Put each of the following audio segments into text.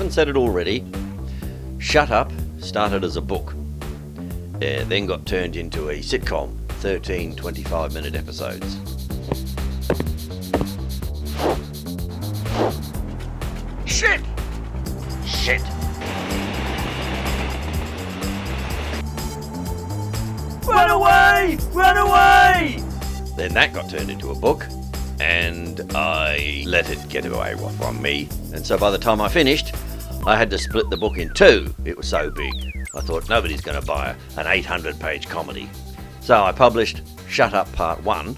haven't said it already, Shut Up started as a book. Then got turned into a sitcom, 13 25-minute episodes. Shit! Shit! Run away! Run away! Then that got turned into a book, and I let it get away from me. And so by the time I finished, I had to split the book in two. It was so big. I thought nobody's going to buy an 800-page comedy. So I published Shut Up Part 1.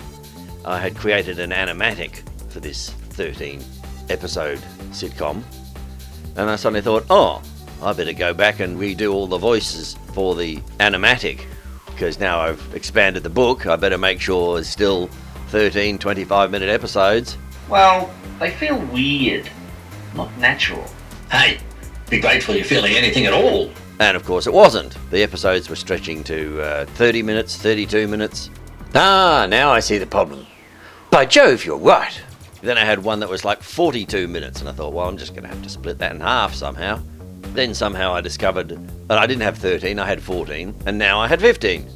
I had created an animatic for this 13-episode sitcom. And I suddenly thought, I better go back and redo all the voices for the animatic. Because now I've expanded the book, I better make sure it's still 13 25-minute episodes. Well, they feel weird, not natural. Hey, be grateful you're feeling anything at all. And of course it wasn't. The episodes were stretching to 30 minutes, 32 minutes. Now I see the problem. By Jove, you're right. Then I had one that was like 42 minutes, and I thought, well, I'm just going to have to split that in half somehow. Then somehow I discovered that I didn't have 13, I had 14, and now I had 15.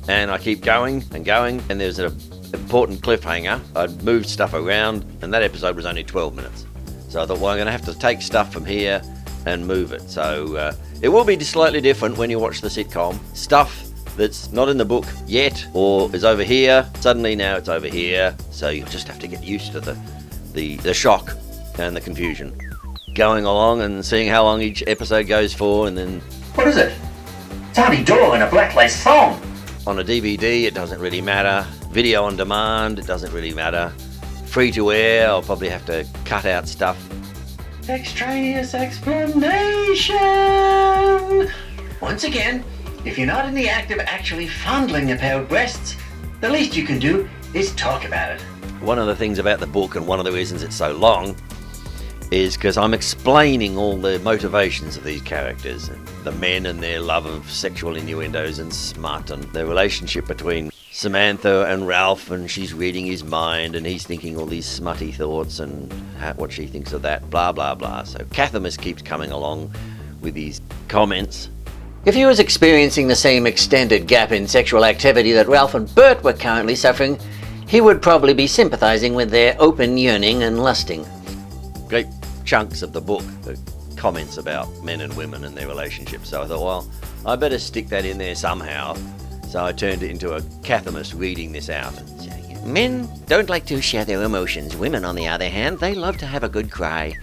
And I keep going, and there's an important cliffhanger. I'd moved stuff around, and that episode was only 12 minutes. So I thought, well, I'm going to have to take stuff from here and move it. So it will be slightly different when you watch the sitcom. Stuff that's not in the book yet, or is over here, suddenly now it's over here. So you'll just have to get used to the shock and the confusion. Going along and seeing how long each episode goes for, and then... What is it? Tiny dog in a black lace song. On a DVD, it doesn't really matter. Video on demand, it doesn't really matter. Free to air, I'll probably have to cut out stuff. Extraneous explanation. Once again, if you're not in the act of actually fondling a pair of breasts, the least you can do is talk about it. One of the things about the book, and one of the reasons it's so long, is because I'm explaining all the motivations of these characters, and the men and their love of sexual innuendos and smut, and the relationship between Samantha and Ralph, and she's reading his mind, and he's thinking all these smutty thoughts, and what she thinks of that, blah, blah, blah. So Cathamus keeps coming along with these comments. If he was experiencing the same extended gap in sexual activity that Ralph and Bert were currently suffering, he would probably be sympathizing with their open yearning and lusting. Great chunks of the book, the comments about men and women and their relationships. So I thought, well, I better stick that in there somehow. So I turned it into a Cathamus reading this out and saying, men don't like to share their emotions. Women, on the other hand, they love to have a good cry.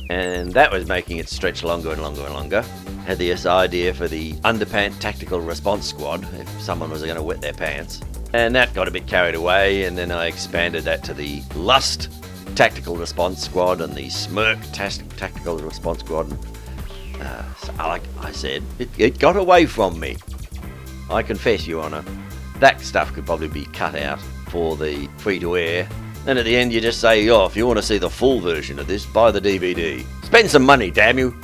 And that was making it stretch longer and longer and longer. Had this idea for the Underpant Tactical Response Squad, if someone was going to wet their pants. And that got a bit carried away, and then I expanded that to the Lust Tactical Response Squad and the Smirk Tactical Response Squad. So like I said, it got away from me. I confess, Your Honour, that stuff could probably be cut out for the free-to-air. And at the end you just say, if you want to see the full version of this, buy the DVD. Spend some money, damn you.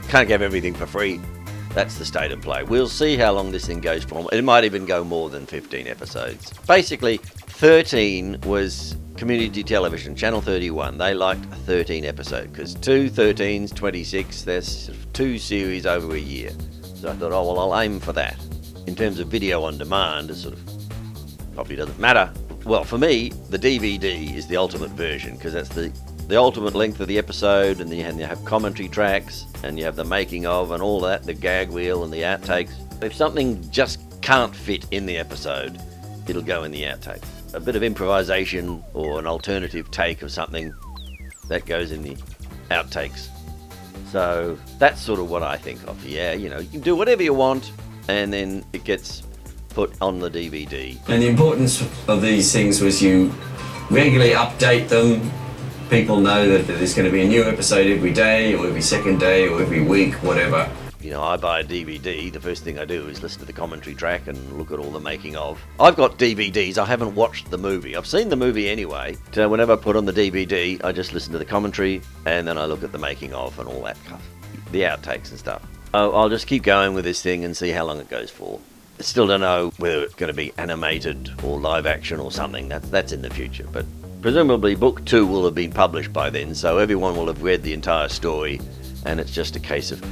Can't have everything for free. That's the state of play. We'll see how long this thing goes for. It might even go more than 15 episodes. Basically, 13 was community television, Channel 31. They liked a 13 episode, because 2 13's 26, there's 2 series over a year. So I thought, I'll aim for that. In terms of video on demand, it sort of probably doesn't matter. Well, for me, the DVD is the ultimate version, because that's the ultimate length of the episode, and then you have commentary tracks, and you have the making of and all that, the gag reel and the outtakes. If something just can't fit in the episode, it'll go in the outtakes. A bit of improvisation or an alternative take of something, that goes in the outtakes. So that's sort of what I think of. Yeah, you can do whatever you want, and then it gets put on the DVD. And the importance of these things was you regularly update them. People know that there's going to be a new episode every day, or every second day, or every week, whatever. I buy a DVD, the first thing I do is listen to the commentary track and look at all the making of. I've got DVDs, I haven't watched the movie. I've seen the movie anyway. So whenever I put on the DVD, I just listen to the commentary, and then I look at the making of and all that stuff. The outtakes and stuff. I'll just keep going with this thing and see how long it goes for. I still don't know whether it's going to be animated or live action or something. That's in the future, but presumably book 2 will have been published by then, so everyone will have read the entire story and it's just a case of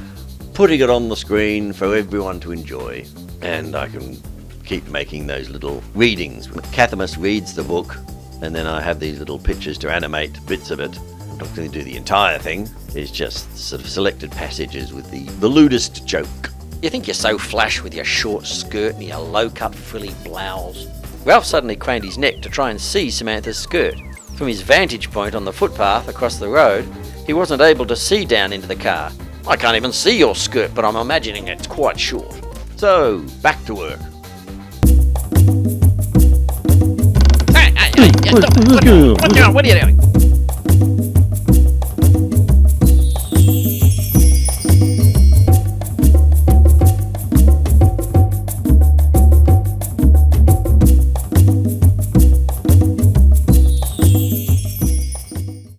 putting it on the screen for everyone to enjoy, and I can keep making those little readings. Cathamus reads the book, and then I have these little pictures to animate bits of it. I'm not going to do the entire thing. It's just sort of selected passages with the lewdest joke. You think you're so flash with your short skirt and your low-cut frilly blouse. Ralph suddenly craned his neck to try and see Samantha's skirt. From his vantage point on the footpath across the road, he wasn't able to see down into the car. I can't even see your skirt, but I'm imagining it's quite short. So, back to work. Hey, stop it. What are you doing?